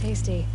tasty.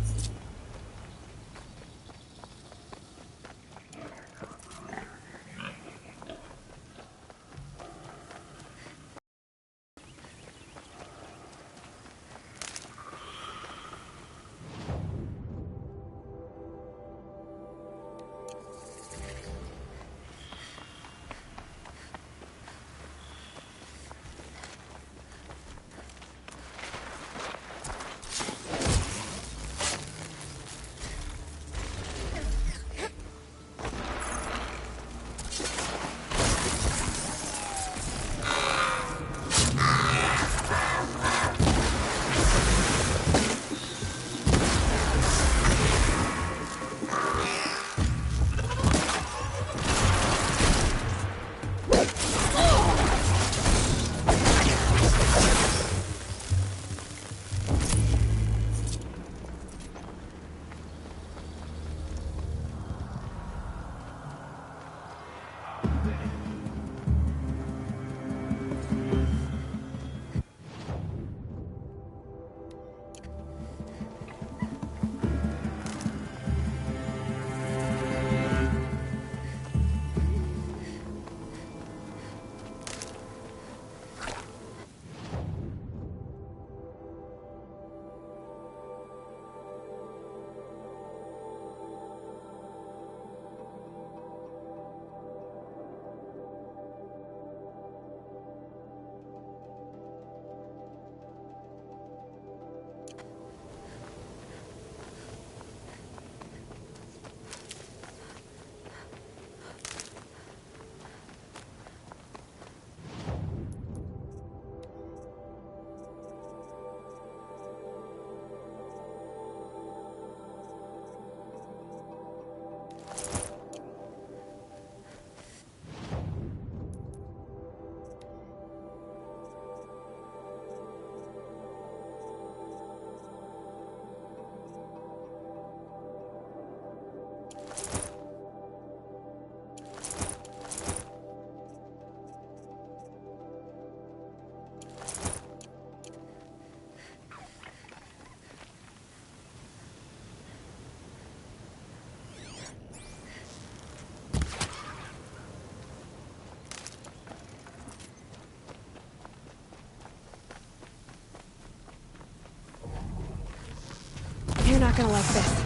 You're not gonna like this.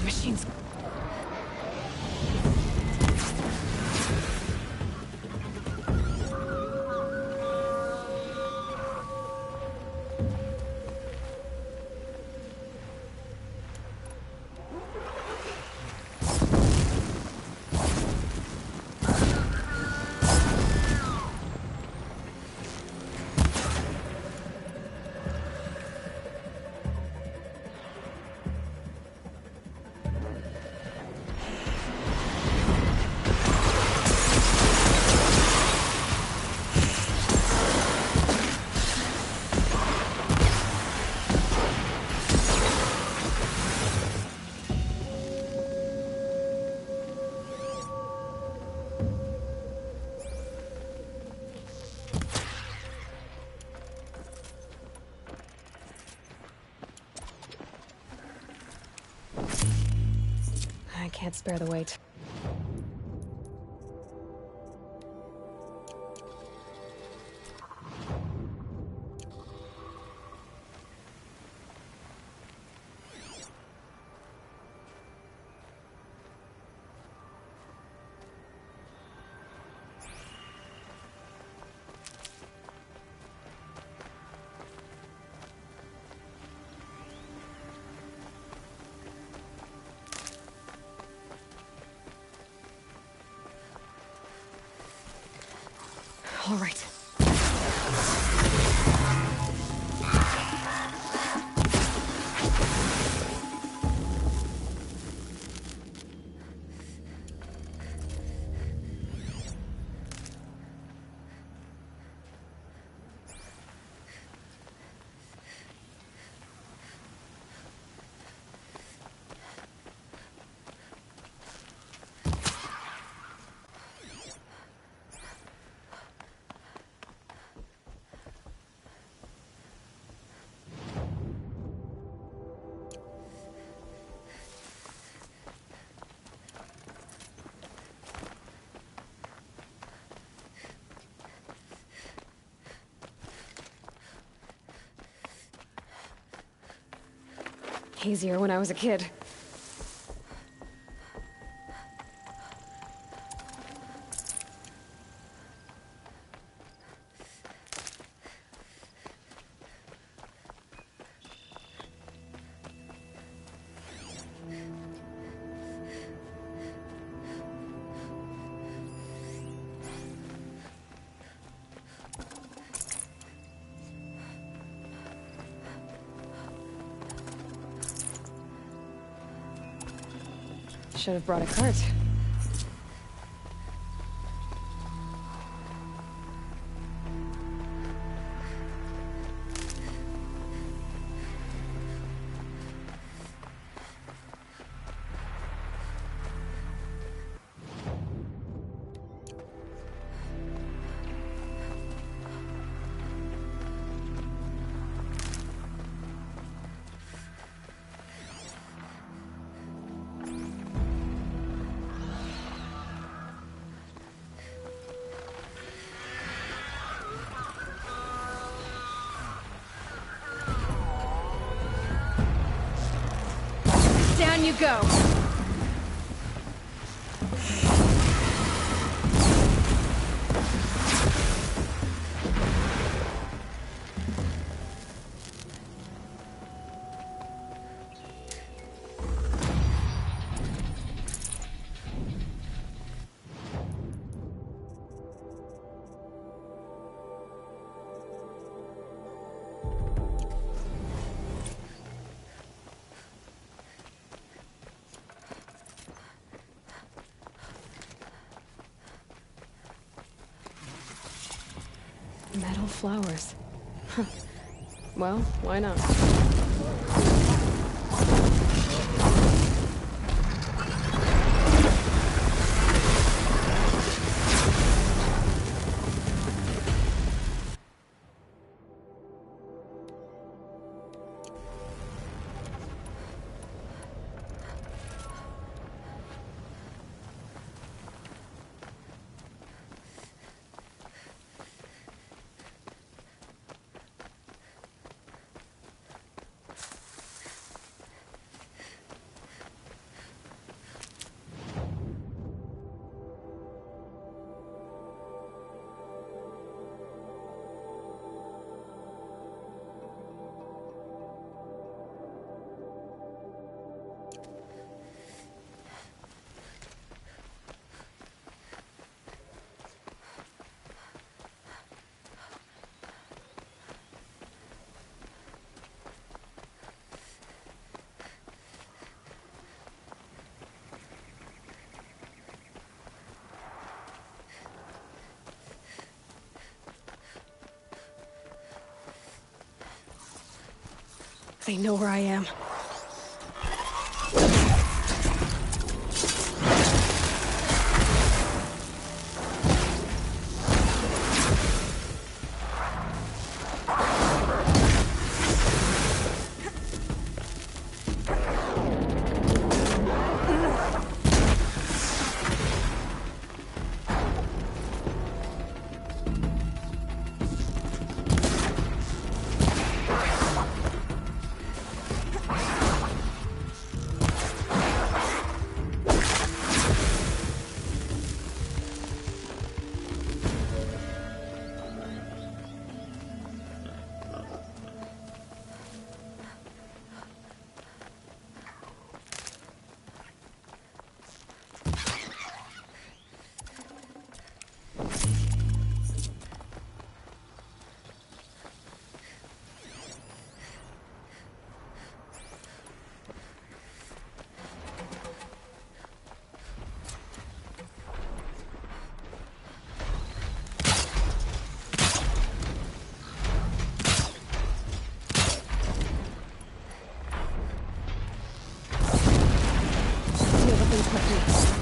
Machines. can't spare the weight. All right. Easier when I was a kid. Should have brought a cart. Down you go! Metal flowers. Huh. Well, why not? They know where I am. quickly.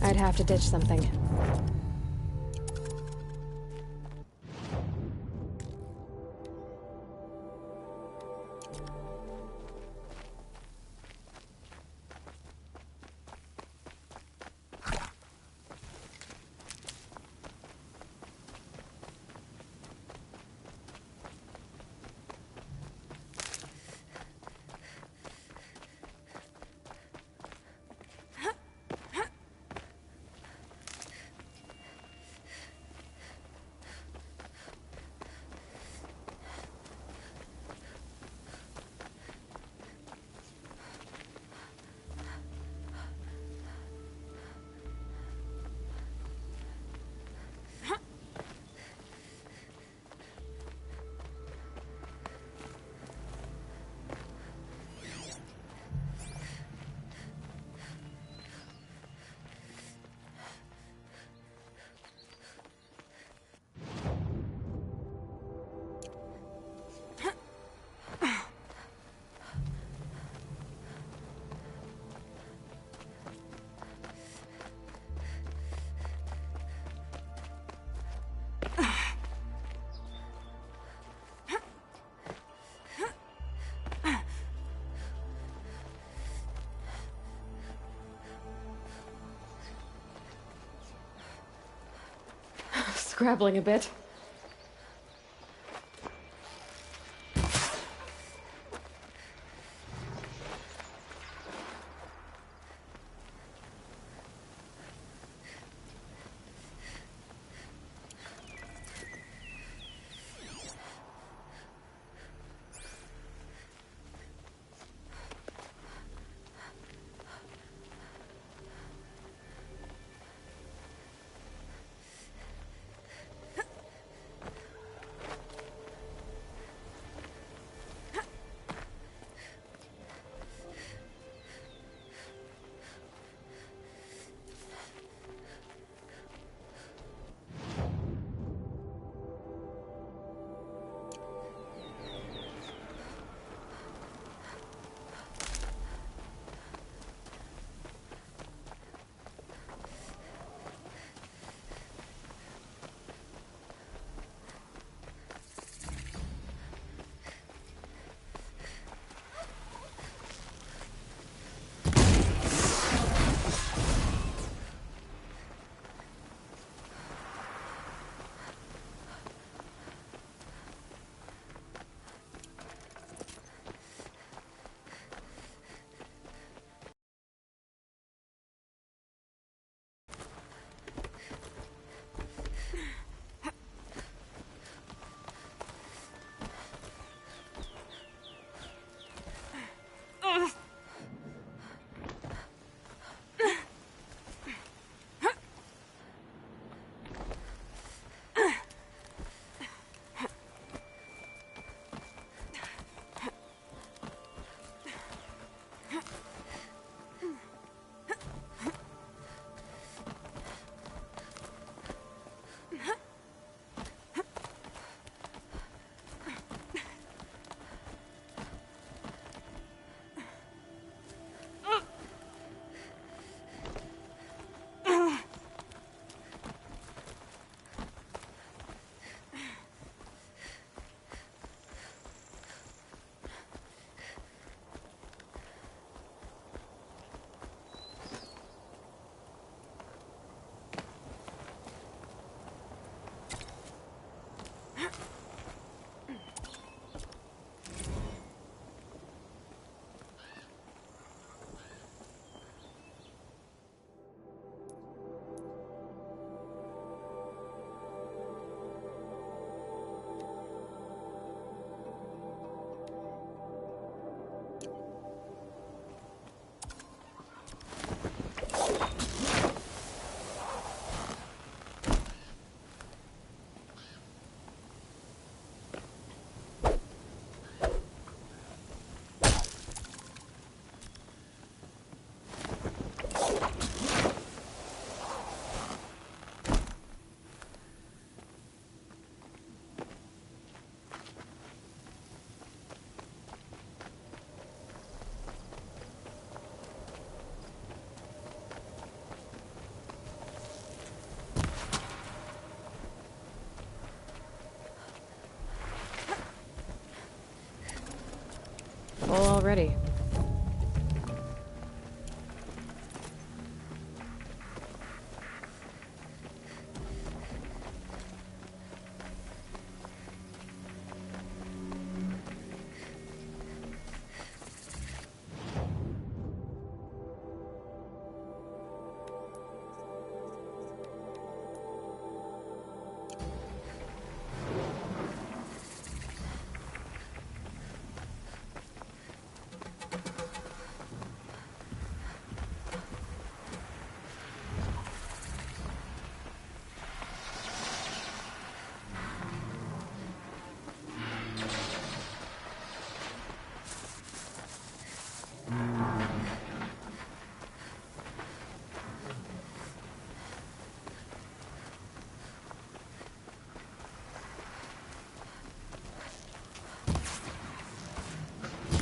I'd have to ditch something. Scrabbling a bit. ready.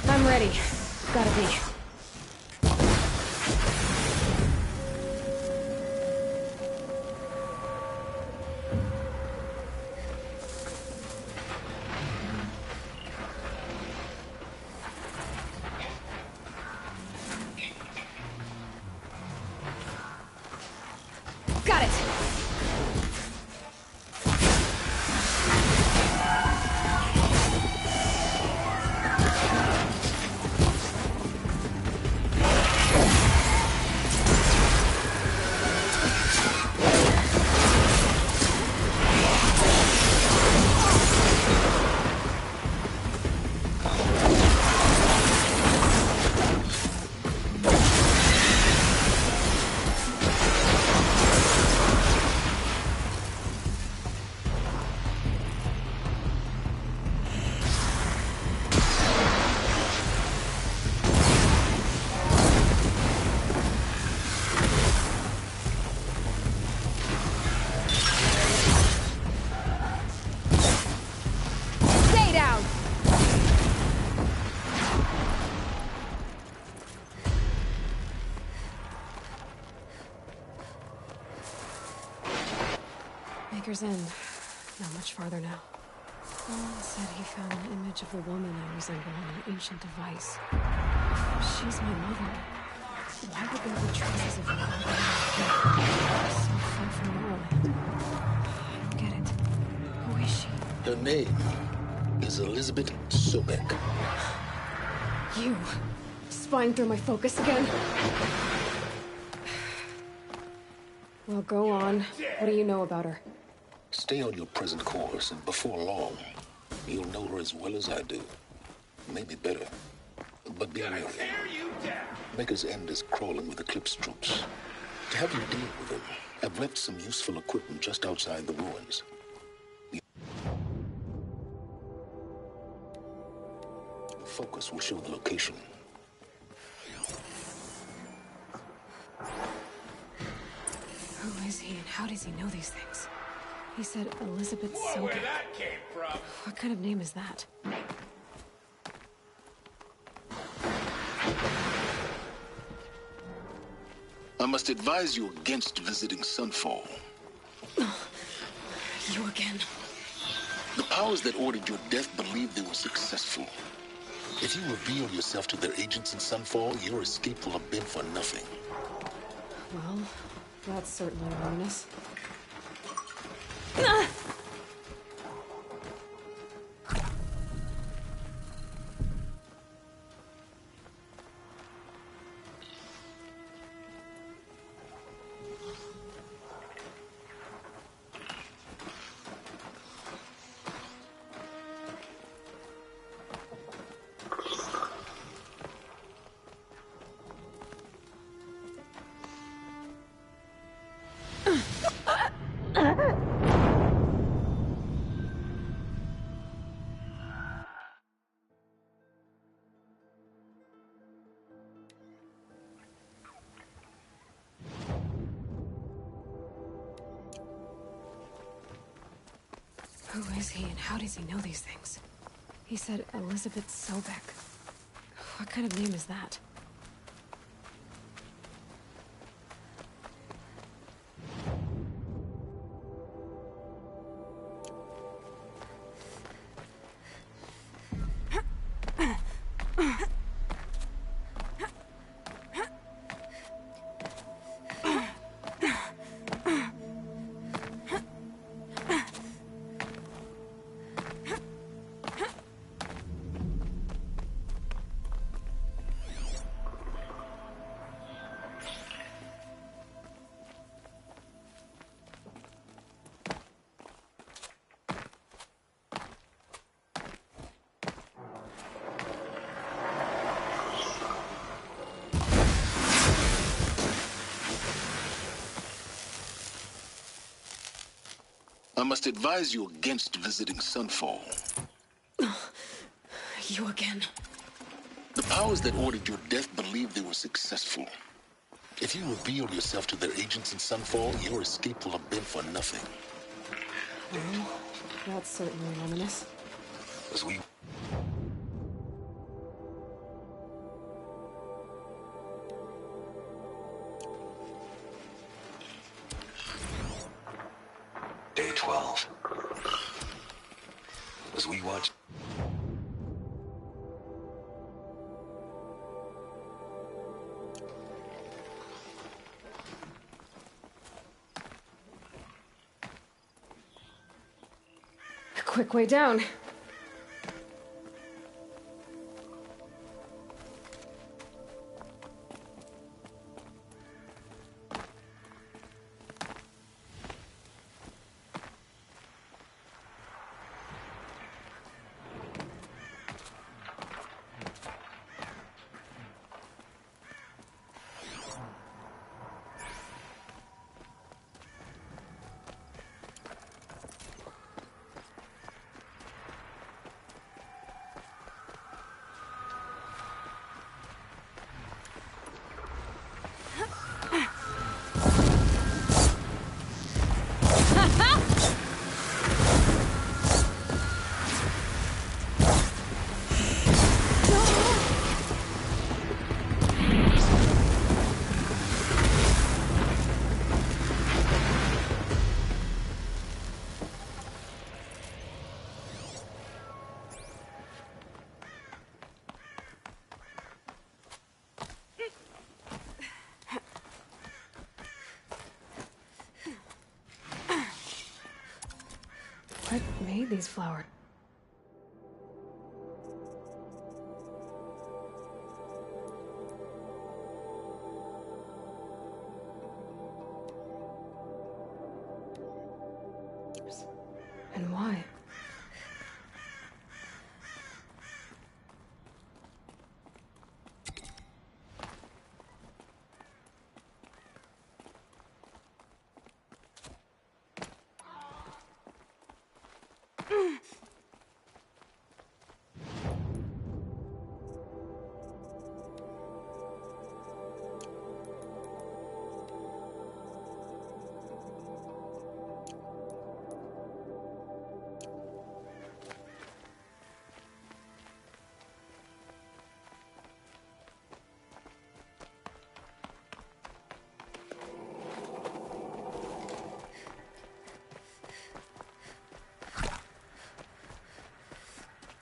I'm ready. Gotta be. Got it! Baker's End. Not much farther now. Owen said he found an image of a woman I resemble on an ancient device. She's my mother. Why would there be traces of her so far from Norland? I don't get it. Who is she? Her name is Elizabeth Sobek. You? Spying through my focus again? Well, go on. What do you know about her? Stay on your present course, and before long, you'll know her as well as I do. Maybe better. But be wary. Baker's End is crawling with Eclipse troops. To help you deal with them, I've left some useful equipment just outside the ruins. The focus will show the location. Who is he and how does he know these things? He said Elizabeth Sobek. Where that came from? What kind of name is that? I must advise you against visiting Sunfall. You again. The powers that ordered your death believed they were successful. If you reveal yourself to their agents in Sunfall, your escape will have been for nothing. Well, that's certainly ominous. Who is he and how does he know these things? He said Elizabeth Sobek. What kind of name is that? I must advise you against visiting Sunfall. You again. The powers that ordered your death believed they were successful. If you reveal yourself to their agents in Sunfall, your escape will have been for nothing. Well, that's certainly ominous. As we... Day 12. As we watch... Quick way down. What made these flowers? And why?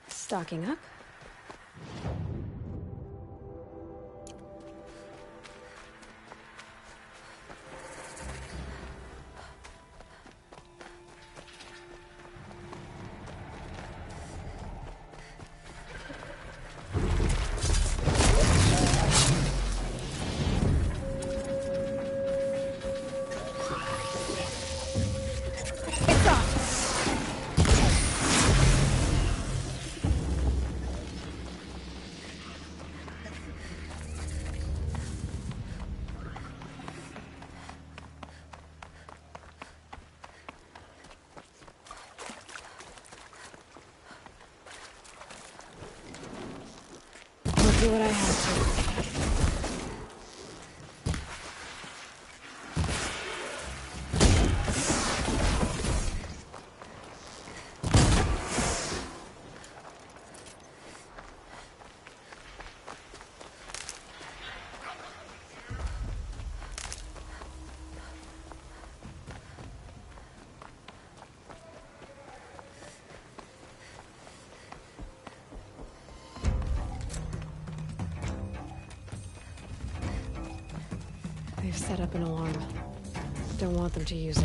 Stocking up. Do what I have to. They've set up an alarm. Don't want them to use it.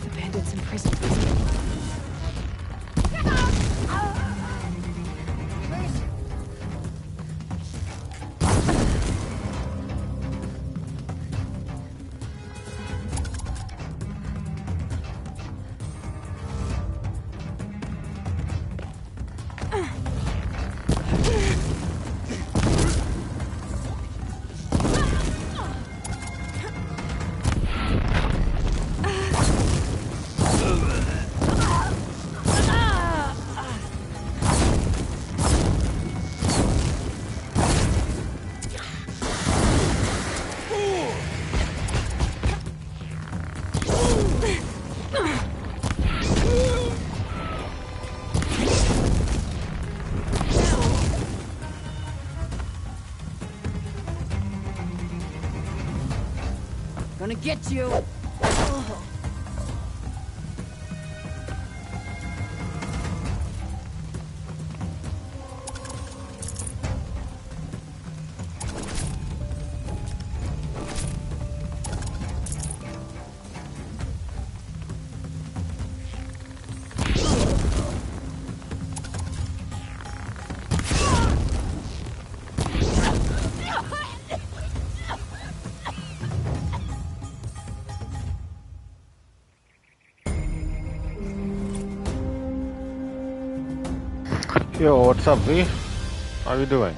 The bandits in prison. Gonna get you! Oh. Yo, what's up, V? How you doing?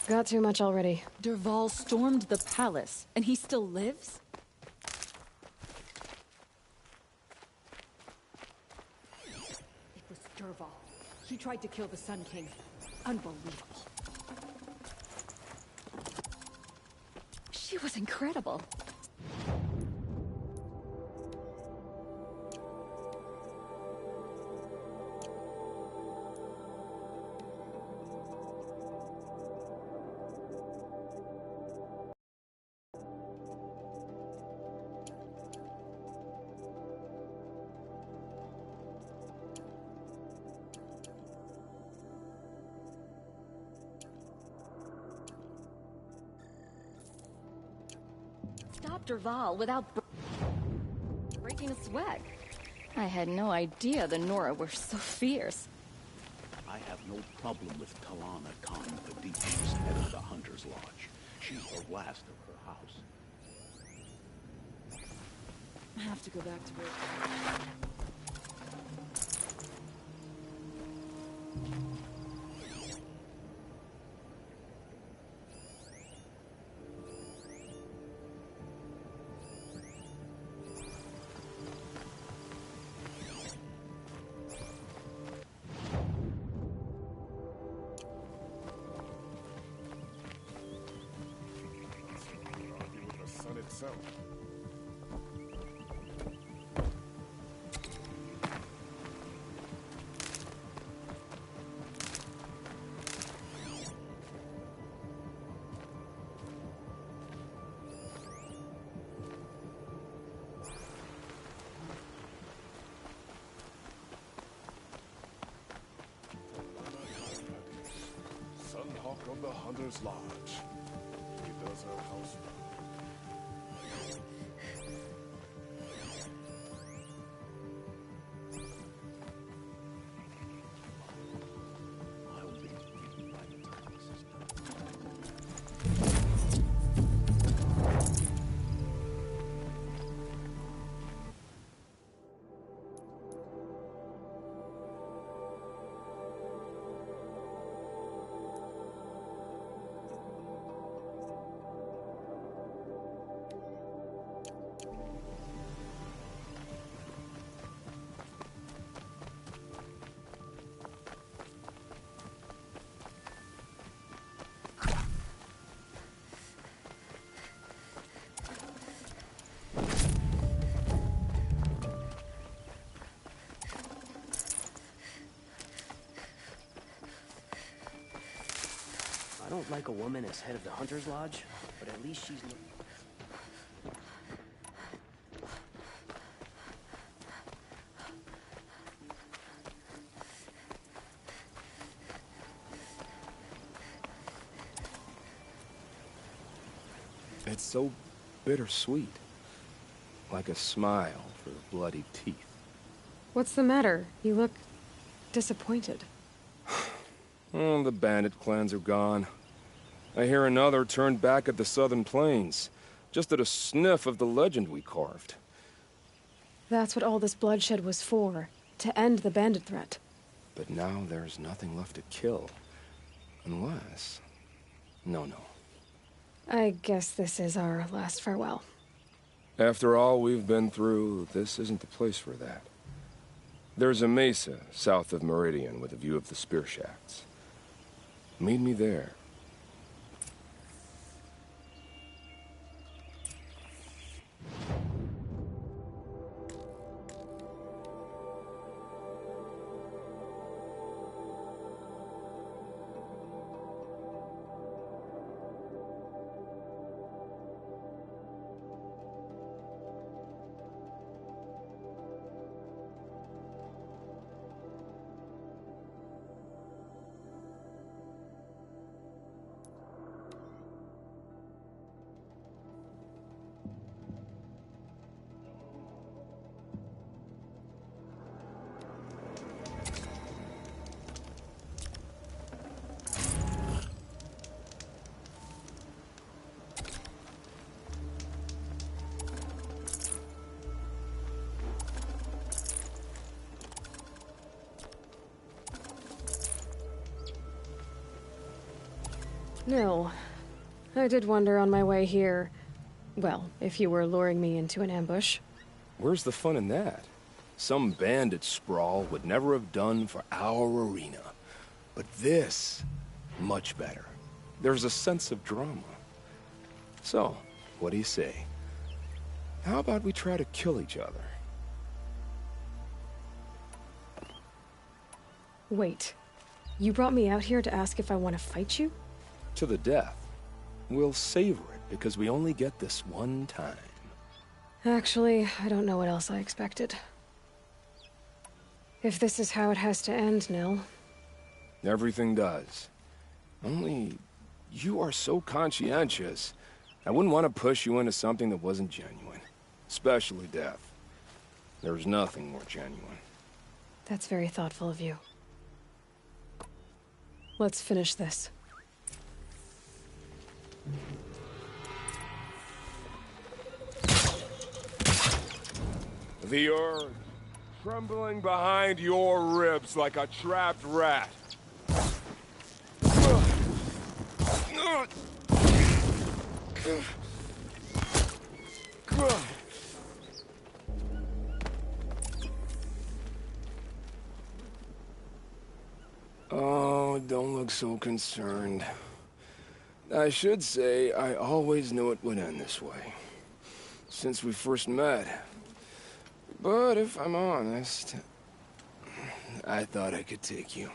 Got too much already. Dervahl stormed the palace, and he still lives? It was Dervahl. He tried to kill the Sun King. Unbelievable. She was incredible. Stop Dervahl without breaking a sweat. I had no idea the Nora were so fierce. I have no problem with Talana Khan Badish's head of the Hunter's Lodge. She's the last of her house. I have to go back to work. Of the Hunter's Lodge. He does her house. I don't like a woman as head of the Hunter's Lodge, but at least she's... It's so bittersweet. Like a smile for bloody teeth. What's the matter? You look disappointed. Oh, the bandit clans are gone. I hear another turned back at the southern plains, just at a sniff of the legend we carved. That's what all this bloodshed was for, to end the bandit threat. But now there's nothing left to kill. Unless... No. I guess this is our last farewell. After all we've been through, this isn't the place for that. There's a mesa south of Meridian with a view of the spear shafts. Meet me there. No. I did wonder on my way here. Well, if you were luring me into an ambush. Where's the fun in that? Some bandit sprawl would never have done for our arena. But this, much better. There's a sense of drama. So, what do you say? How about we try to kill each other? Wait. You brought me out here to ask if I want to fight you? To the death. We'll savor it, because we only get this one time. Actually, I don't know what else I expected. If this is how it has to end, Nil. Everything does. Only, you are so conscientious. I wouldn't want to push you into something that wasn't genuine. Especially death. There's nothing more genuine. That's very thoughtful of you. Let's finish this. The earth, trembling behind your ribs like a trapped rat. Oh, don't look so concerned. I should say, I always knew it would end this way. Since we first met. But if I'm honest, I thought I could take you.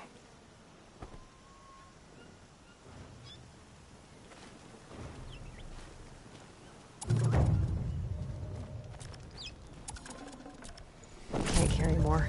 Can't carry more.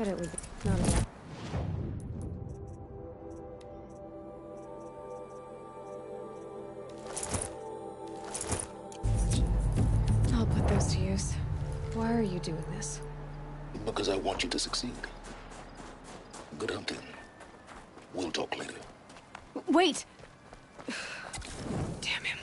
said it would be not enough. I'll put those to use. Why are you doing this? Because I want you to succeed. Good hunting. We'll talk later. Wait! Damn him.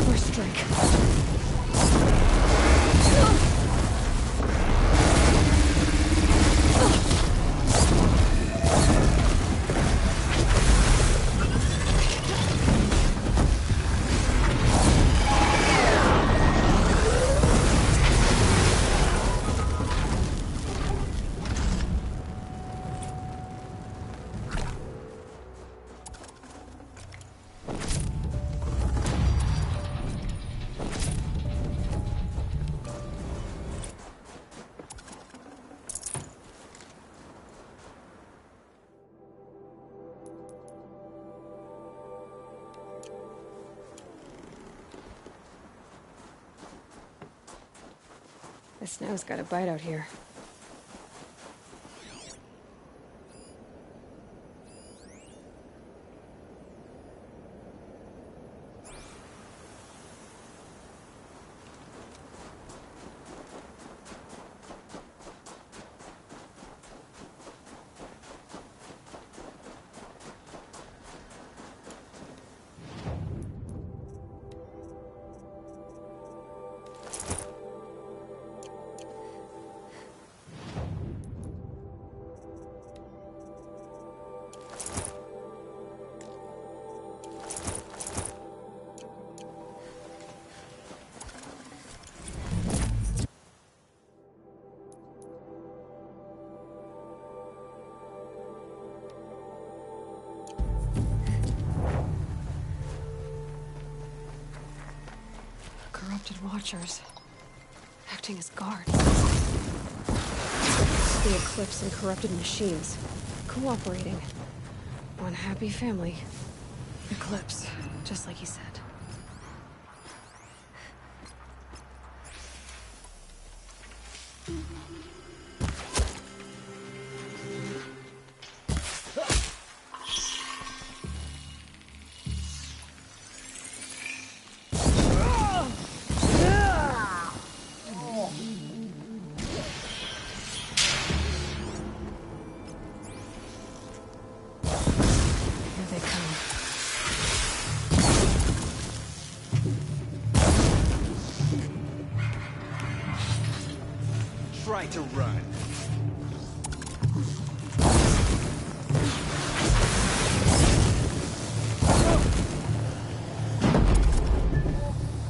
First strike. The snow's got a bite out here. Corrupted watchers, acting as guards. The Eclipse and corrupted machines, cooperating. One happy family. Eclipse, just like he said. Try to run.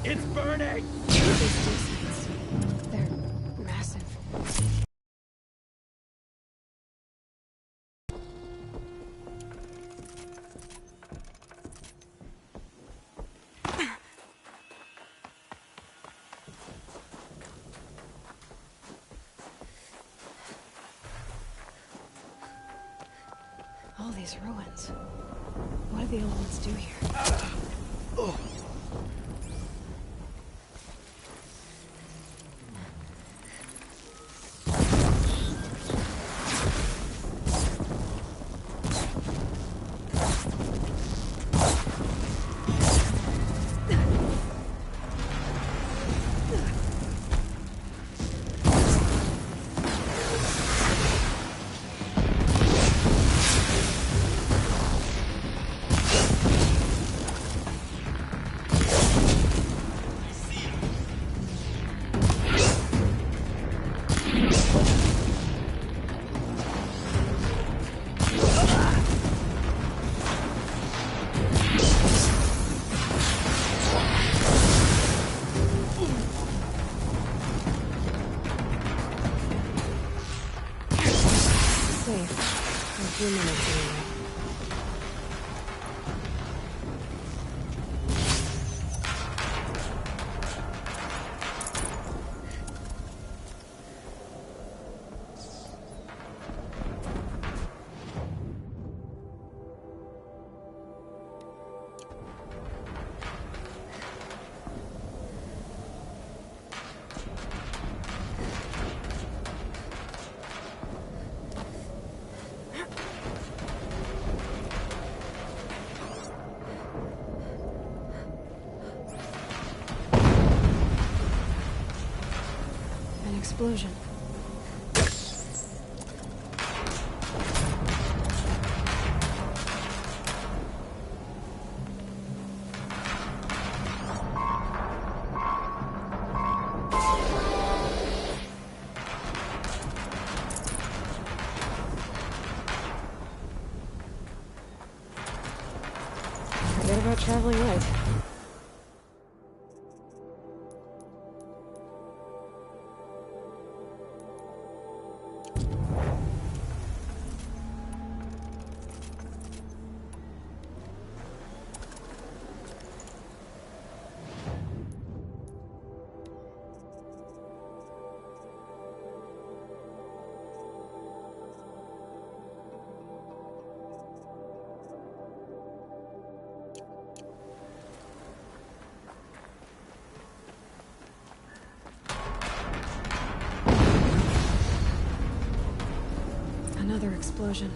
It's burning! They're massive. All these ruins. What do the elements do here? explosion. Forget about traveling light. Another explosion.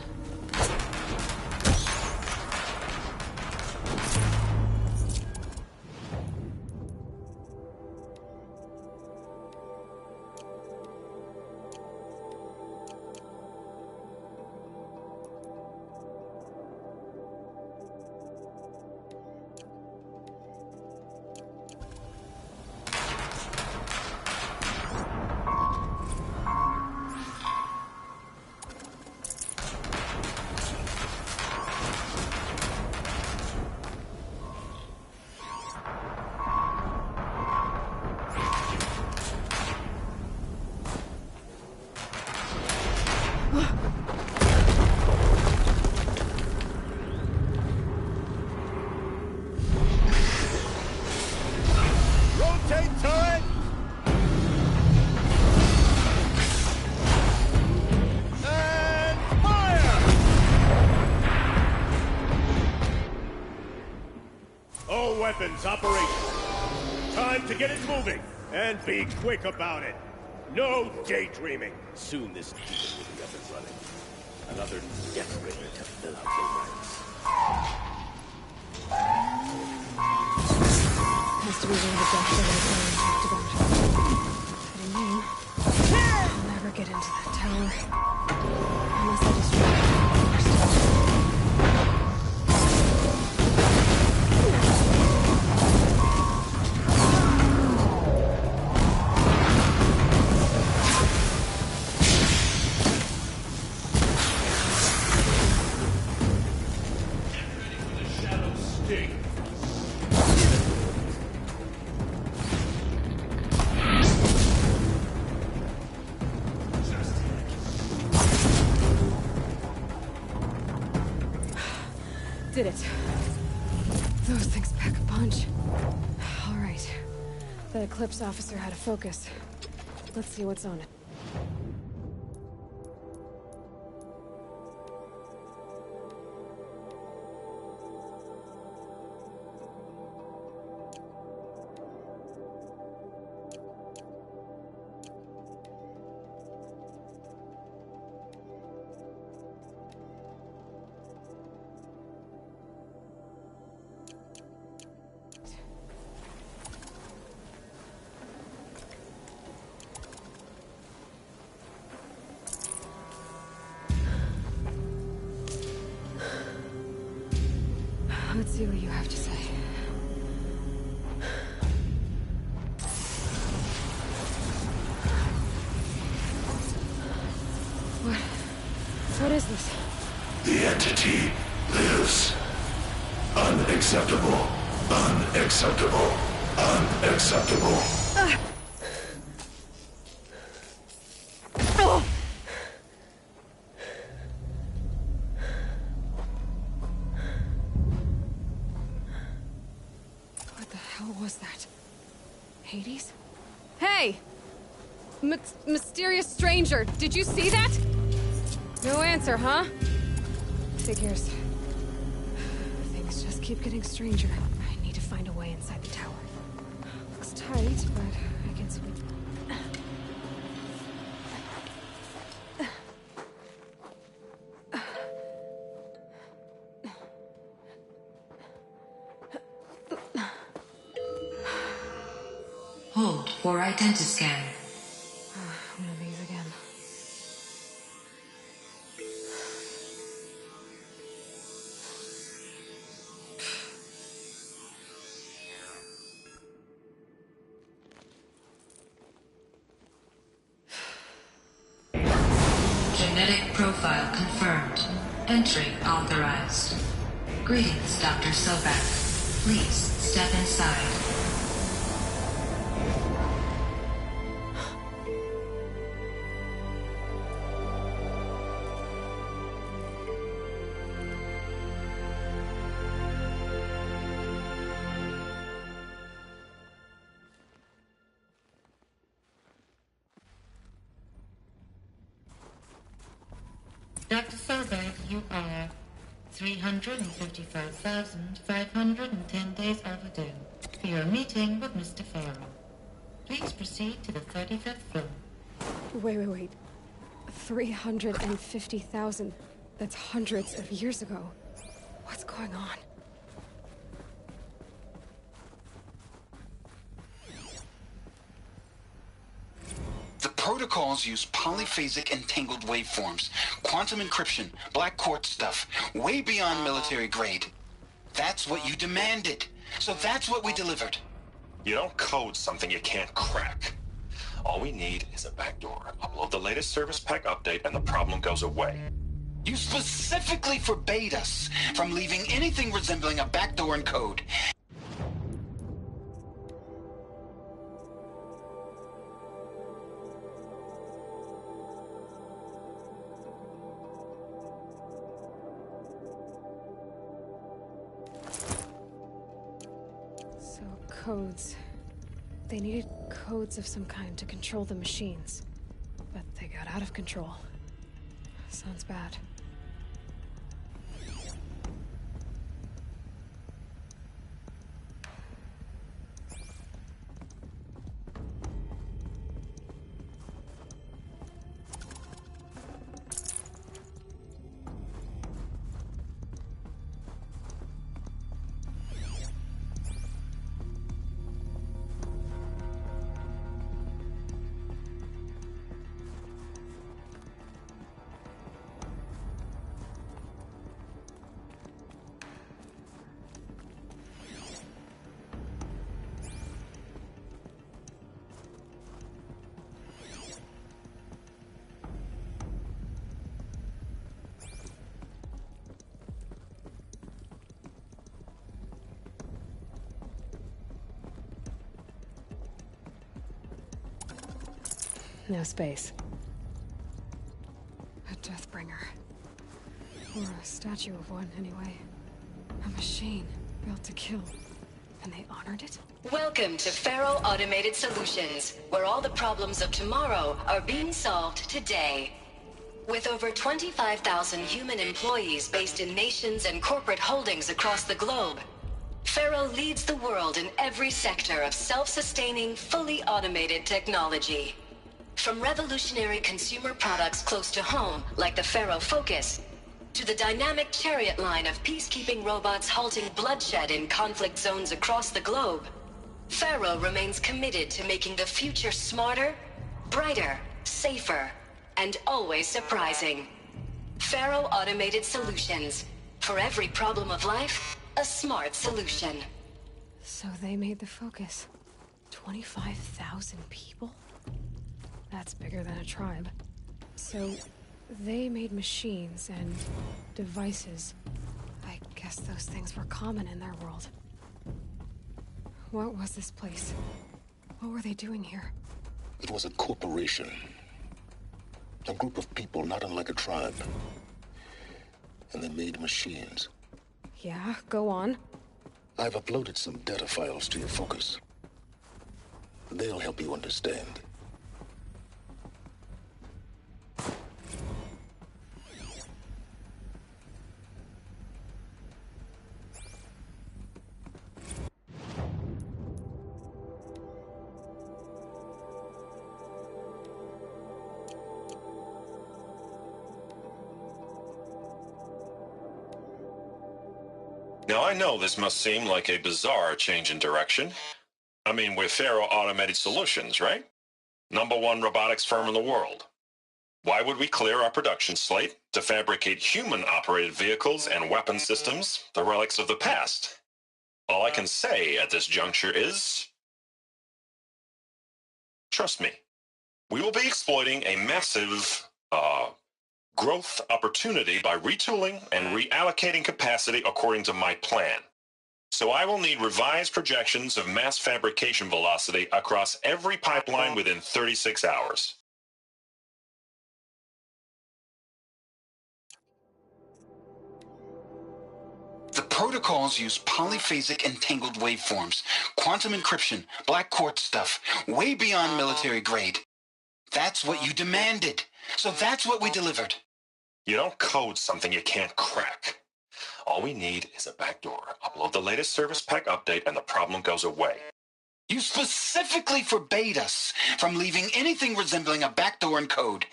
Weapons operational. Time to get it moving, and be quick about it. No daydreaming. Soon this demon will be up and running. Another decorator to fill out the ranks. Has to be one of the deaths that I talked about. But I mean, I'll never get into that tower. Unless I destroy it first. Did it. Those things pack a punch. All right. That Eclipse officer had a focus. Let's see what's on it. Let's see what you have to say. What is this? The entity lives. Unacceptable. Unacceptable. Unacceptable. What the hell was that? Hades? Hey! Mysterious stranger, did you see that? No answer, huh? Figures. Things just keep getting stranger. I need to find a way inside the tower. Looks tight, but I can sweep. Hold for identity scan. Genetic profile confirmed. Entry authorized. Greetings, Dr. Sobek. Please step inside. Dr. Sobek, you are 355,510 days overdue for your meeting with Mr. Farrell. Please proceed to the 35th floor. Wait. 350,000. That's hundreds of years ago. What's going on? The protocols use polyphasic entangled waveforms, quantum encryption, black quartz stuff, way beyond military grade. That's what you demanded. So that's what we delivered. You don't code something you can't crack. All we need is a backdoor. Upload the latest service pack update and the problem goes away. You specifically forbade us from leaving anything resembling a backdoor in code. Codes. They needed codes of some kind to control the machines. But they got out of control. Sounds bad. No space. A Deathbringer. Or a statue of one, anyway. A machine built to kill. And they honored it? Welcome to Faro Automated Solutions, where all the problems of tomorrow are being solved today. With over 25,000 human employees based in nations and corporate holdings across the globe, Faro leads the world in every sector of self-sustaining, fully automated technology. From revolutionary consumer products close to home, like the Faro Focus, to the dynamic Chariot line of peacekeeping robots halting bloodshed in conflict zones across the globe, Faro remains committed to making the future smarter, brighter, safer, and always surprising. Faro Automated Solutions. For every problem of life, a smart solution. So they made the Focus. 25,000 people? That's bigger than a tribe. So, they made machines and devices. I guess those things were common in their world. What was this place? What were they doing here? It was a corporation. A group of people not unlike a tribe. And they made machines. Yeah, go on. I've uploaded some data files to your Focus. They'll help you understand. Now, I know this must seem like a bizarre change in direction. I mean, we're Faro Automated Solutions, right? #1 robotics firm in the world. Why would we clear our production slate to fabricate human-operated vehicles and weapon systems, the relics of the past? All I can say at this juncture is, trust me, we will be exploiting a massive, Growth opportunity by retooling and reallocating capacity according to my plan. So I will need revised projections of mass fabrication velocity across every pipeline within 36 hours. The protocols use polyphasic entangled waveforms, quantum encryption, black quartz stuff, way beyond military grade. That's what you demanded. So that's what we delivered. You don't code something you can't crack. All we need is a backdoor. Upload the latest service pack update and the problem goes away. You specifically forbade us from leaving anything resembling a backdoor in code.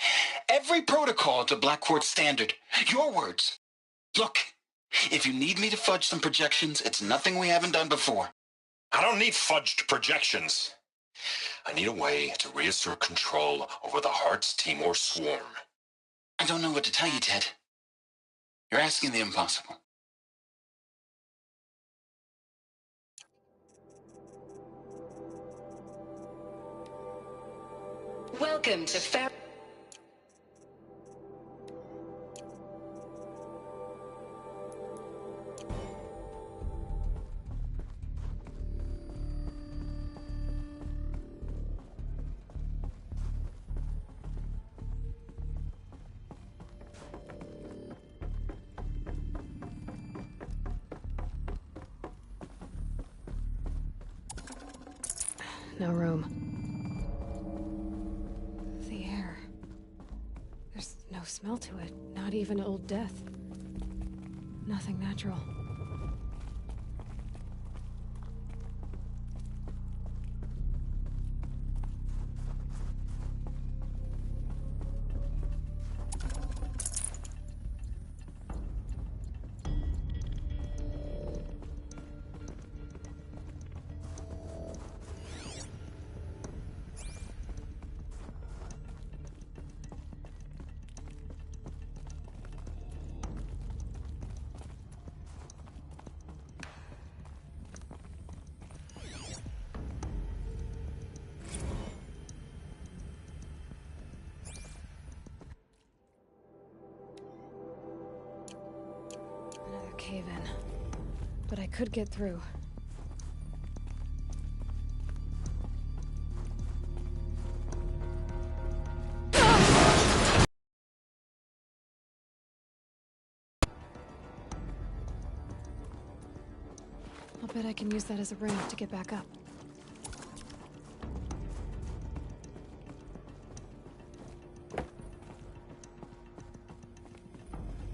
Every protocol to Black Quartz standard. Your words. Look, if you need me to fudge some projections, it's nothing we haven't done before. I don't need fudged projections. I need a way to reassert control over the Hearts Timor swarm. I don't know what to tell you, Ted. You're asking the impossible. Welcome to Fair. No room. The air. There's no smell to it. Not even old death. Nothing natural. Cave-in. But I could get through. I'll bet I can use that as a ramp to get back up.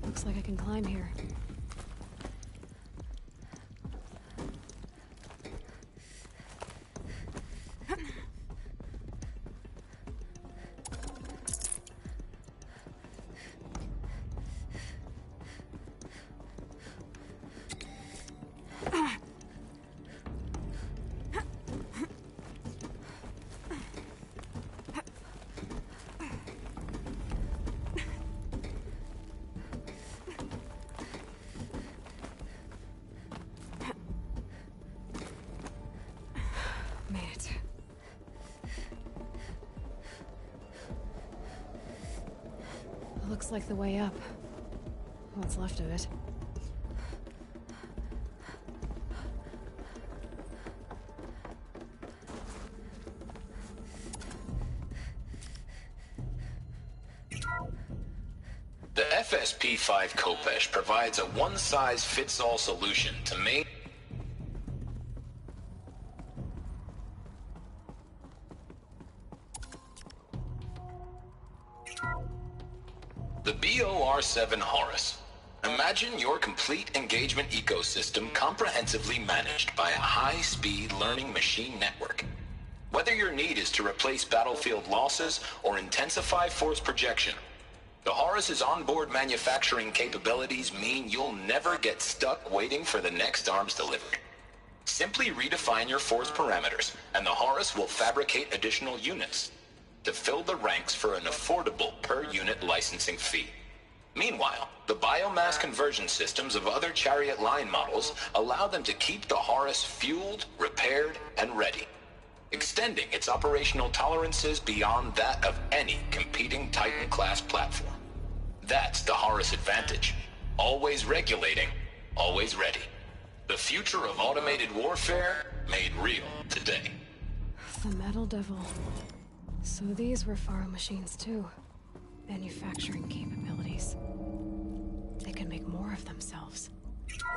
Looks like I can climb here. Looks like the way up. What's left of it. The FSP-5 Kopesh provides a one-size-fits-all solution to main... The BOR-7 Horus. Imagine your complete engagement ecosystem comprehensively managed by a high-speed learning machine network. Whether your need is to replace battlefield losses or intensify force projection, the Horus's onboard manufacturing capabilities mean you'll never get stuck waiting for the next arms delivery. Simply redefine your force parameters, and the Horus will fabricate additional units to fill the ranks for an affordable per-unit licensing fee. Meanwhile, the biomass conversion systems of other Chariot line models allow them to keep the Horus fueled, repaired, and ready, extending its operational tolerances beyond that of any competing Titan-class platform. That's the Horus advantage. Always regulating, always ready. The future of automated warfare made real today. The Metal Devil. So these were Faro machines too. Manufacturing capabilities. They could make more of themselves.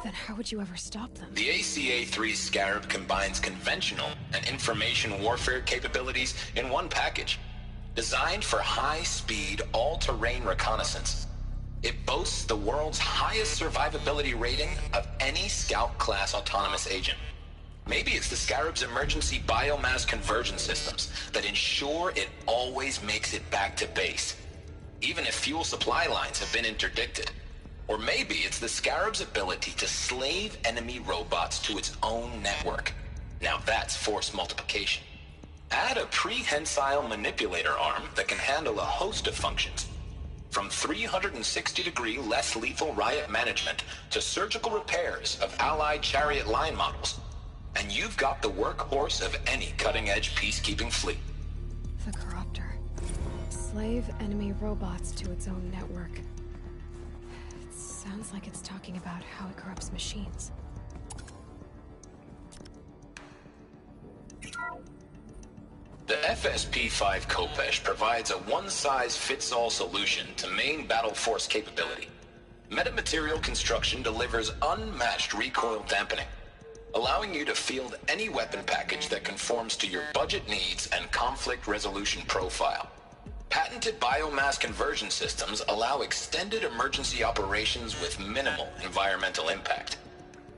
Then how would you ever stop them? The ACA-3 Scarab combines conventional and information warfare capabilities in one package. Designed for high-speed, all-terrain reconnaissance. It boasts the world's highest survivability rating of any Scout-class autonomous agent. Maybe it's the Scarab's emergency biomass conversion systems that ensure it always makes it back to base, even if fuel supply lines have been interdicted. Or maybe it's the Scarab's ability to slave enemy robots to its own network. Now that's force multiplication. Add a prehensile manipulator arm that can handle a host of functions. From 360-degree less lethal riot management to surgical repairs of Allied chariot line models. And you've got the workhorse of any cutting-edge peacekeeping fleet. The Corruptor. Slave enemy robots to its own network. It sounds like it's talking about how it corrupts machines. The FSP-5 Khopesh provides a one-size-fits-all solution to main battle force capability. Metamaterial construction delivers unmatched recoil dampening, allowing you to field any weapon package that conforms to your budget needs and conflict resolution profile. Patented biomass conversion systems allow extended emergency operations with minimal environmental impact.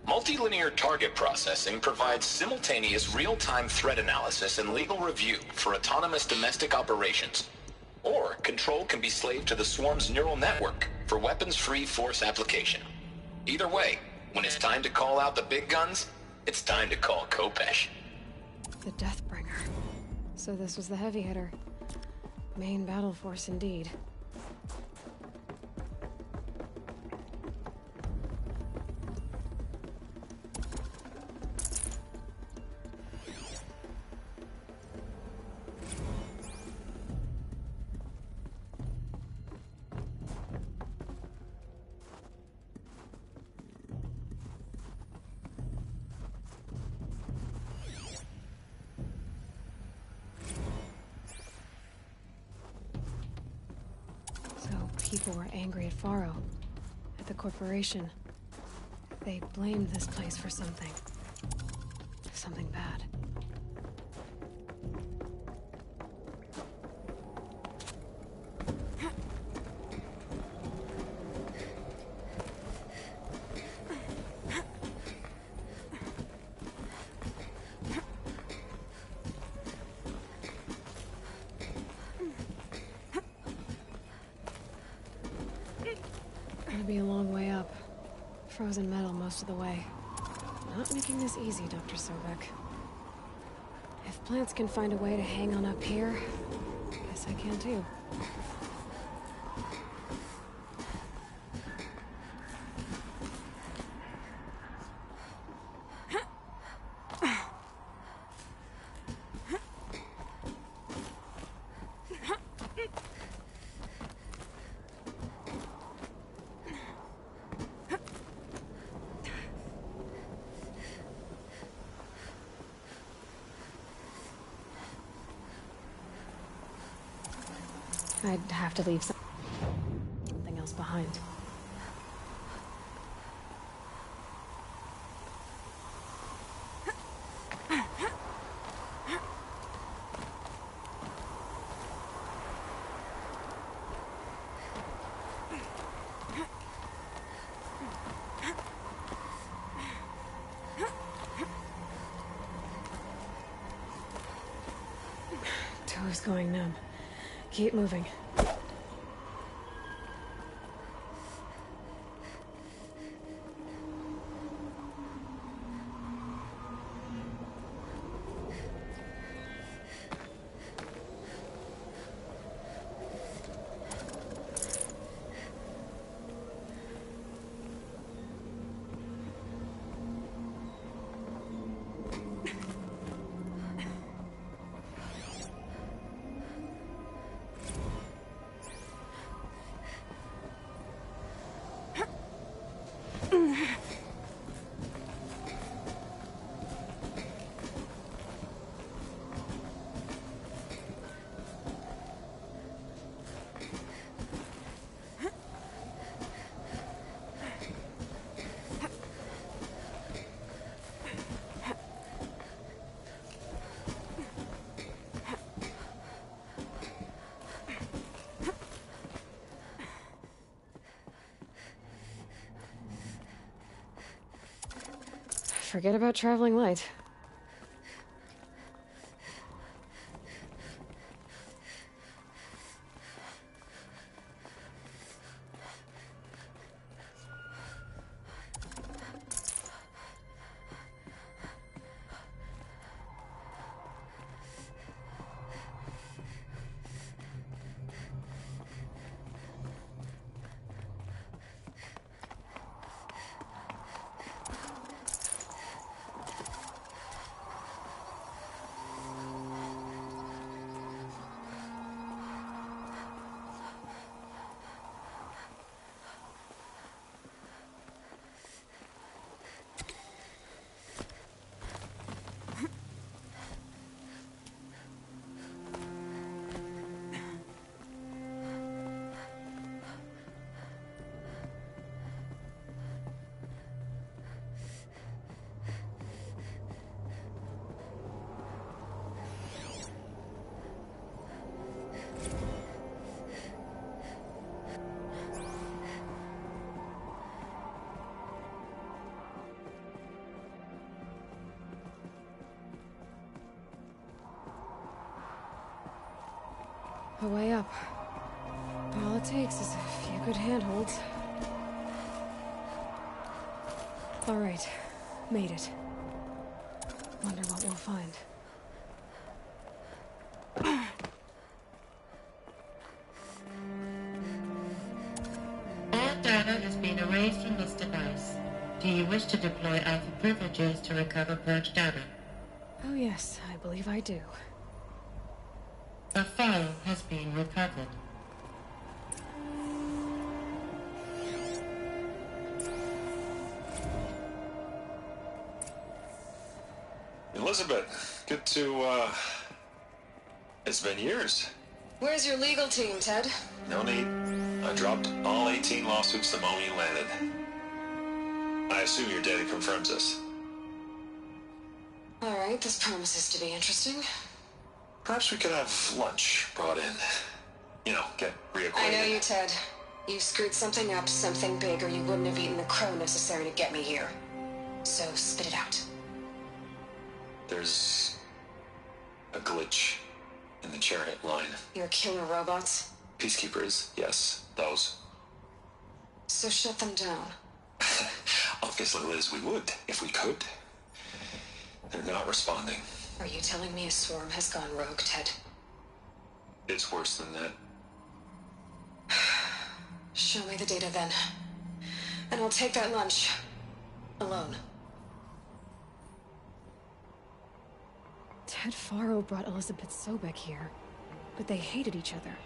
Multilinear target processing provides simultaneous real-time threat analysis and legal review for autonomous domestic operations. Or control can be slaved to the swarm's neural network for weapons-free force application. Either way, when it's time to call out the big guns, it's time to call Khopesh. The Deathbringer. So this was the heavy hitter. Main battle force indeed. People were angry at Faro, at the corporation. They blamed this place for something. Something bad. Be a long way up. Frozen metal most of the way. Not making this easy, Dr. Sobek. If plants can find a way to hang on up here, guess I can too. I'd have to leave something else behind. Toe's going numb. Keep moving. Forget about traveling light. A way up. All it takes is a few good handholds. All right, made it. Wonder what we'll find. All data has been erased from this device. Do you wish to deploy Alpha privileges to recover purged data? Oh yes, I believe I do. A file has been recovered. Elizabeth, good to, it's been years. Where's your legal team, Ted? No need. I dropped all 18 lawsuits the moment you landed. I assume your data confirms this. All right, this promises to be interesting. Perhaps we could have lunch brought in. You know, get reacquainted. I know you, Ted. You screwed something up, something big, or you wouldn't have eaten the crow necessary to get me here. So spit it out. There's a glitch in the chariot line. Your killer robots? Peacekeepers, yes, those. So shut them down. Obviously, Liz, we would, if we could. They're not responding. Are you telling me a swarm has gone rogue, Ted? It's worse than that. Show me the data then. And I'll take that lunch. Alone. Ted Faro brought Elizabeth Sobek here, but they hated each other.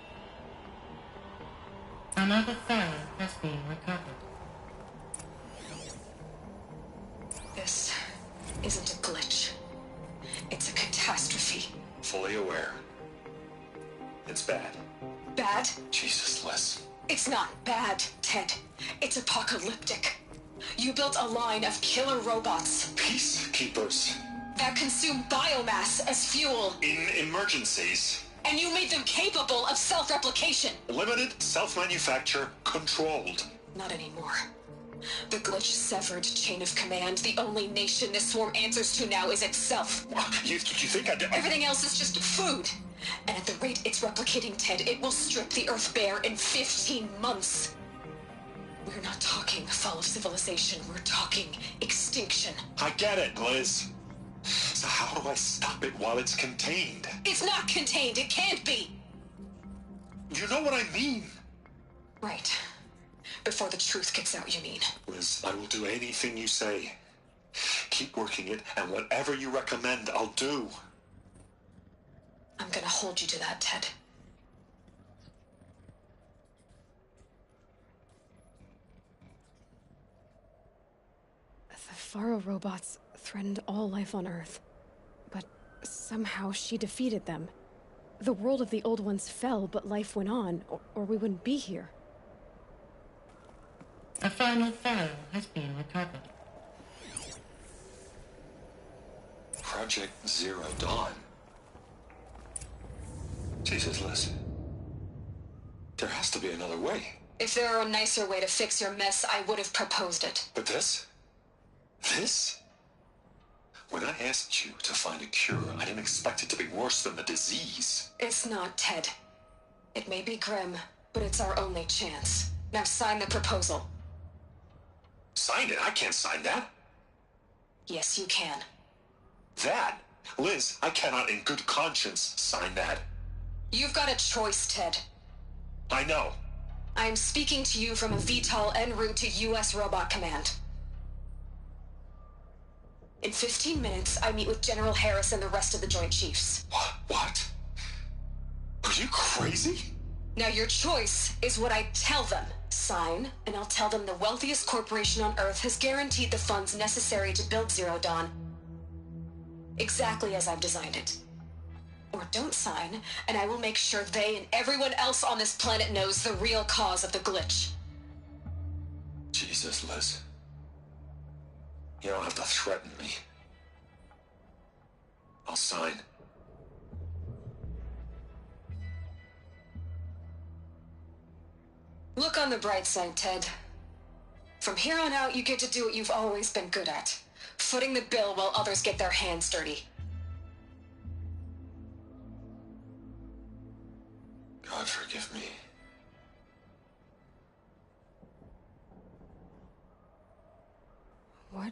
Another file has been recovered. This isn't a glitch. It's a catastrophe. Fully aware. It's bad. Bad? Jesus, Liz. It's not bad, Ted. It's apocalyptic. You built a line of killer robots. Peacekeepers. That consume biomass as fuel. In emergencies. And you made them capable of self-replication. Limited, self-manufacture, controlled. Not anymore. The glitch severed chain of command. The only nation this swarm answers to now is itself. You think I did? Everything else is just food. And at the rate it's replicating, Ted, it will strip the Earth bare in 15 months. We're not talking fall of civilization. We're talking extinction. I get it, Liz. So how do I stop it while it's contained? It's not contained. It can't be. You know what I mean. Right. Before the truth gets out, you mean? Liz, I will do anything you say. Keep working it, and whatever you recommend, I'll do. I'm gonna hold you to that, Ted. The Faro robots threatened all life on Earth. But somehow she defeated them. The world of the old ones fell, but life went on, or we wouldn't be here. A final file has been recovered. Project Zero Dawn. Jesus, Liz. There has to be another way. If there were a nicer way to fix your mess, I would have proposed it. But this? This? When I asked you to find a cure, I didn't expect it to be worse than the disease. It's not, Ted. It may be grim, but it's our only chance. Now sign the proposal. Sign it? I can't sign that. Yes, you can. That? Liz, I cannot in good conscience sign that. You've got a choice, Ted. I know. I am speaking to you from a VTOL en route to U.S. Robot Command. In 15 minutes, I meet with General Harris and the rest of the Joint Chiefs. What? Are you crazy? Now your choice is what I tell them. Sign, and I'll tell them the wealthiest corporation on Earth has guaranteed the funds necessary to build Zero Dawn. Exactly as I've designed it. Or don't sign, and I will make sure they and everyone else on this planet knows the real cause of the glitch. Jesus, Liz. You don't have to threaten me. I'll sign. Look on the bright side, Ted. From here on out, you get to do what you've always been good at. Footing the bill while others get their hands dirty. God forgive me. What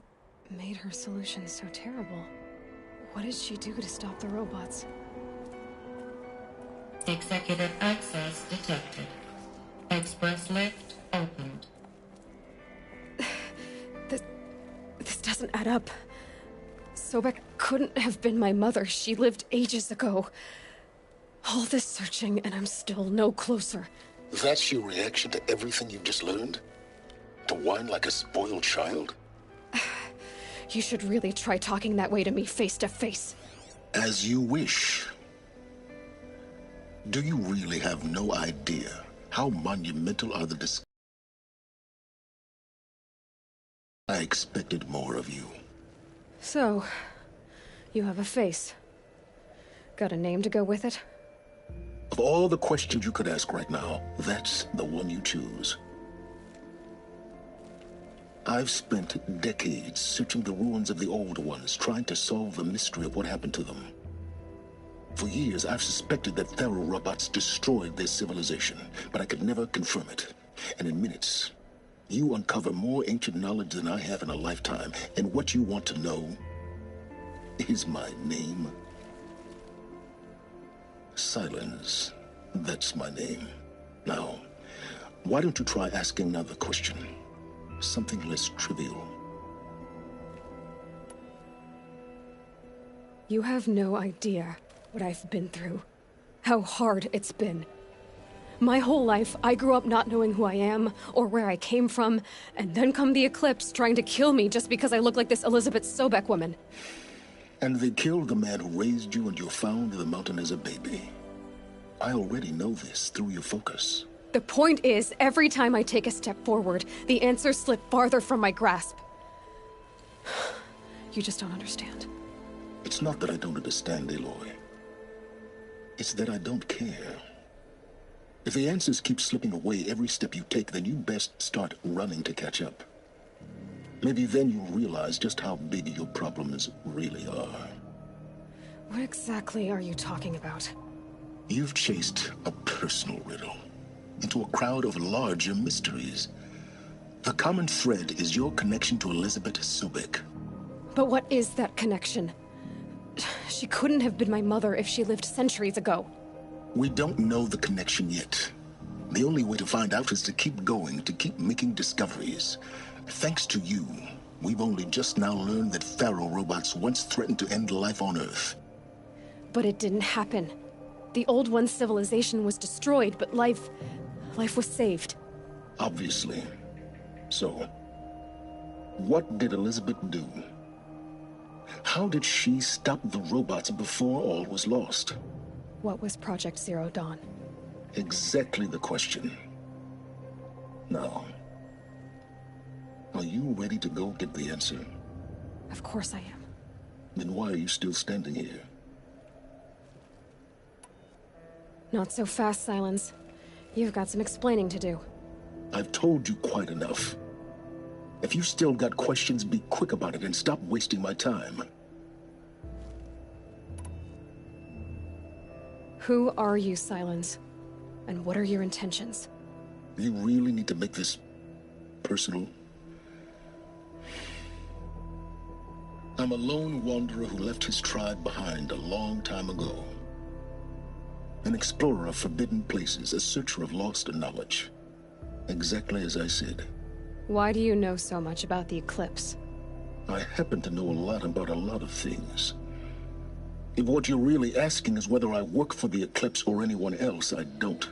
made her solution so terrible? What did she do to stop the robots? Executive access detected. Express lift opened. This doesn't add up. Sobek couldn't have been my mother. She lived ages ago. All this searching, and I'm still no closer. That's your reaction to everything you've just learned? To whine like a spoiled child? You should really try talking that way to me face to face. As you wish. Do you really have no idea how monumental are the discoveries? I expected more of you. So, you have a face. Got a name to go with it? Of all the questions you could ask right now, that's the one you choose. I've spent decades searching the ruins of the old ones, trying to solve the mystery of what happened to them. For years, I've suspected that Thero robots destroyed their civilization, but I could never confirm it. And in minutes, you uncover more ancient knowledge than I have in a lifetime, and what you want to know is my name. Silence. That's my name. Now, why don't you try asking another question? Something less trivial. You have no idea what I've been through. How hard it's been. My whole life, I grew up not knowing who I am or where I came from, and then come the Eclipse trying to kill me just because I look like this Elizabeth Sobek woman. And they killed the man who raised you and you found in the mountain as a baby. I already know this through your focus. The point is, every time I take a step forward, the answers slip farther from my grasp. You just don't understand. It's not that I don't understand, Aloy. It's that I don't care. If the answers keep slipping away every step you take, then you best start running to catch up. Maybe then you'll realize just how big your problems really are. What exactly are you talking about? You've chased a personal riddle into a crowd of larger mysteries. The common thread is your connection to Elizabeth Sobek. But what is that connection? She couldn't have been my mother if she lived centuries ago. We don't know the connection yet. The only way to find out is to keep going, to keep making discoveries. Thanks to you, we've only just now learned that Thero robots once threatened to end life on Earth. But it didn't happen. The Old One's civilization was destroyed, but life was saved. Obviously. So, what did Elizabeth do? How did she stop the robots before all was lost? What was Project Zero Dawn? Exactly the question. Now, are you ready to go get the answer? Of course I am. Then why are you still standing here? Not so fast, Silence. You've got some explaining to do. I've told you quite enough. If you still got questions, be quick about it and stop wasting my time. Who are you, Silence? And what are your intentions? You really need to make this personal? I'm a lone wanderer who left his tribe behind a long time ago. An explorer of forbidden places, a searcher of lost knowledge. Exactly as I said. Why do you know so much about the Eclipse? I happen to know a lot about a lot of things. If what you're really asking is whether I work for the Eclipse or anyone else, I don't.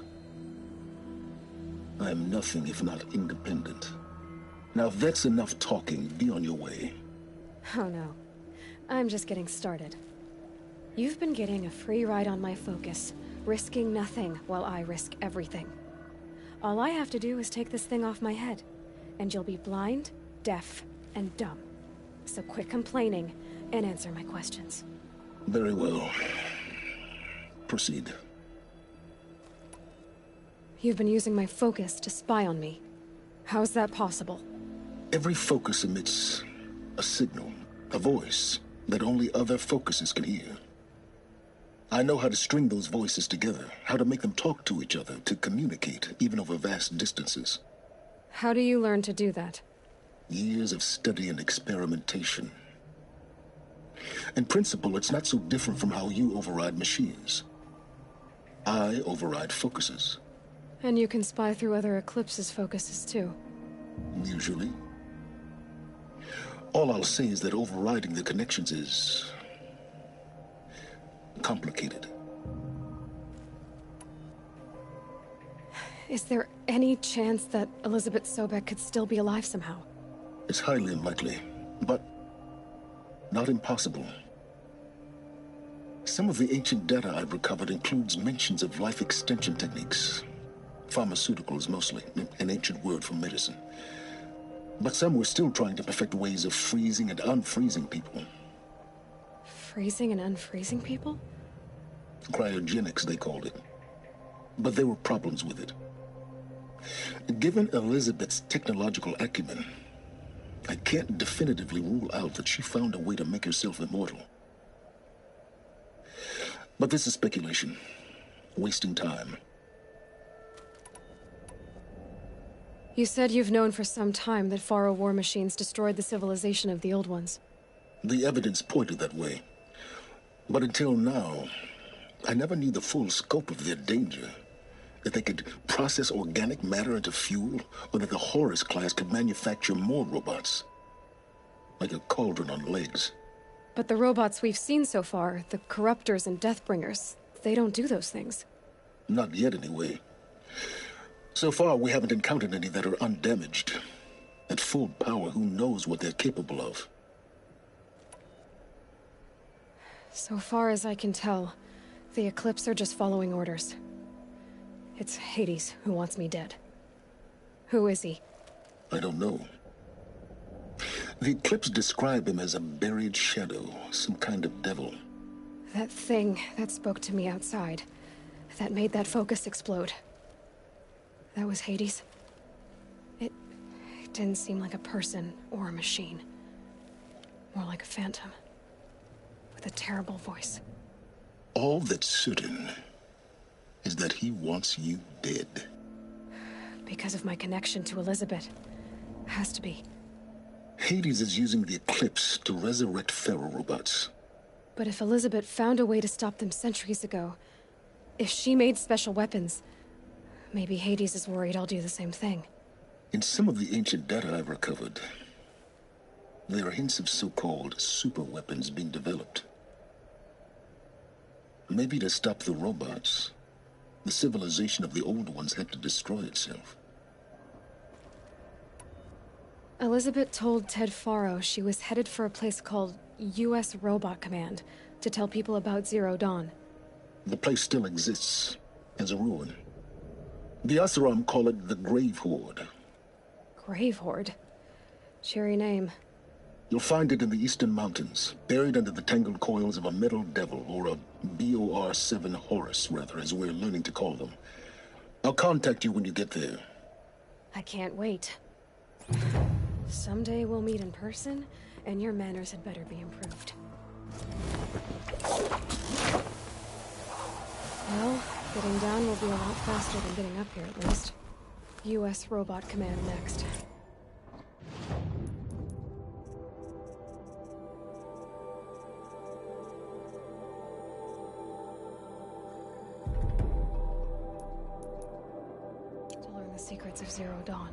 I am nothing if not independent. Now, if that's enough talking, be on your way. Oh no. I'm just getting started. You've been getting a free ride on my focus, risking nothing while I risk everything. All I have to do is take this thing off my head, and you'll be blind, deaf, and dumb. So quit complaining and answer my questions. Very well. Proceed. You've been using my focus to spy on me. How's that possible? Every focus emits a signal, a voice that only other focuses can hear. I know how to string those voices together, how to make them talk to each other, to communicate, even over vast distances. How do you learn to do that? Years of study and experimentation. In principle, it's not so different from how you override machines. I override focuses. And you can spy through other Eclipse's focuses too. Usually. All I'll say is that overriding the connections is complicated. Is there any chance that Elizabeth Sobek could still be alive somehow? It's highly unlikely, but not impossible. Some of the ancient data I've recovered includes mentions of life extension techniques. Pharmaceuticals, mostly, an ancient word for medicine. But some were still trying to perfect ways of freezing and unfreezing people. Freezing and unfreezing people? Cryogenics, they called it. But there were problems with it. Given Elizabeth's technological acumen, I can't definitively rule out that she found a way to make herself immortal. But this is speculation. Wasting time. You said you've known for some time that Faro war machines destroyed the civilization of the old ones. The evidence pointed that way. But until now, I never knew the full scope of their danger. That they could process organic matter into fuel, or that the Horus class could manufacture more robots. Like a cauldron on legs. But the robots we've seen so far, the Corruptors and Deathbringers, they don't do those things. Not yet, anyway. So far, we haven't encountered any that are undamaged. At full power, who knows what they're capable of? So far as I can tell, the Eclipse are just following orders. It's Hades who wants me dead. Who is he? I don't know. The Eclipse describe him as a buried shadow, some kind of devil. That thing that spoke to me outside, that made that focus explode. That was Hades? It didn't seem like a person or a machine. More like a phantom. With a terrible voice. All that's certain is that he wants you dead. Because of my connection to Elizabeth. Has to be. Hades is using the Eclipse to resurrect Pharaoh robots. But if Elizabeth found a way to stop them centuries ago, if she made special weapons, maybe Hades is worried I'll do the same thing. In some of the ancient data I've recovered, there are hints of so-called super weapons being developed. Maybe to stop the robots, the civilization of the old ones had to destroy itself. Elizabeth told Ted Faro she was headed for a place called U.S. Robot Command to tell people about Zero Dawn. The place still exists, as a ruin. The Asaram call it the Grave Horde. Grave Horde? Cheery name. You'll find it in the eastern mountains, buried under the tangled coils of a metal devil, or a BOR-7 Horus, rather, as we're learning to call them. I'll contact you when you get there. I can't wait. Someday we'll meet in person, and your manners had better be improved. Well, getting down will be a lot faster than getting up here, at least. U.S. Robot Command next. To learn the secrets of Zero Dawn.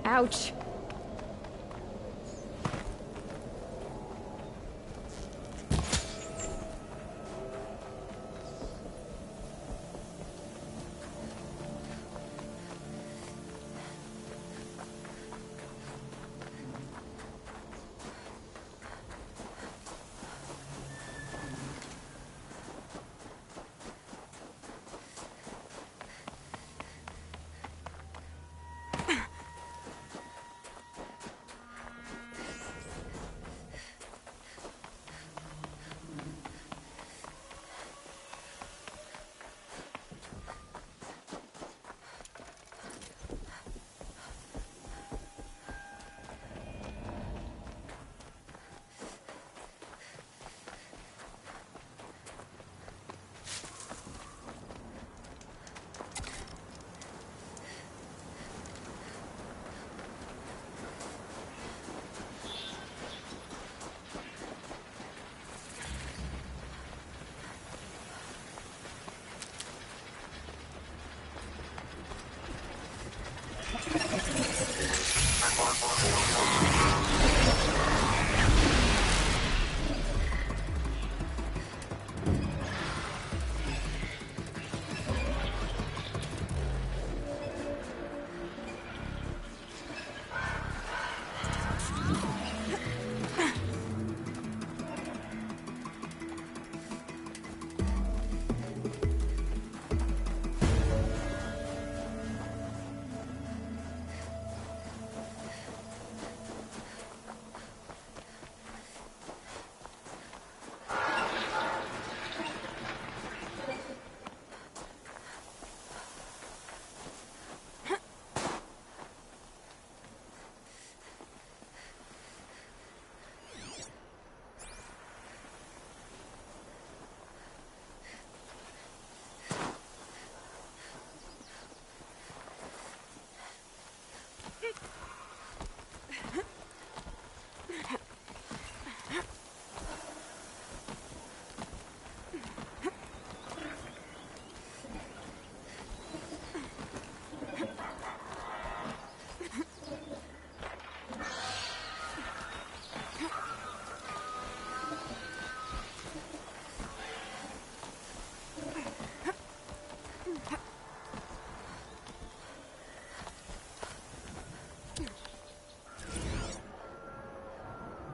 Ouch!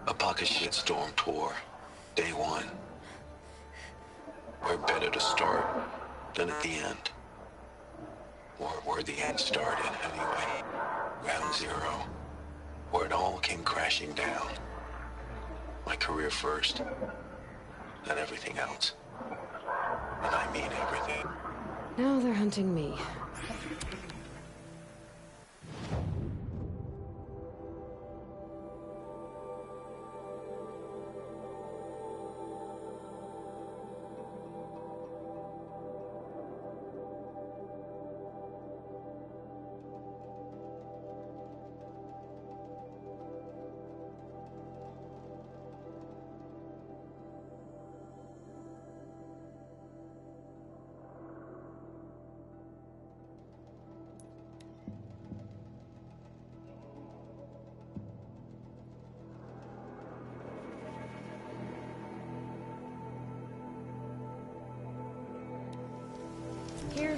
A pocket shitstorm tour, day one. Where better to start than at the end? Or where the end started, anyway. Ground zero. Where it all came crashing down. My career first, then everything else. And I mean everything. Now they're hunting me.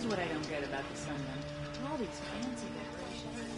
what I don't get about the sun, though. All these fancy decorations.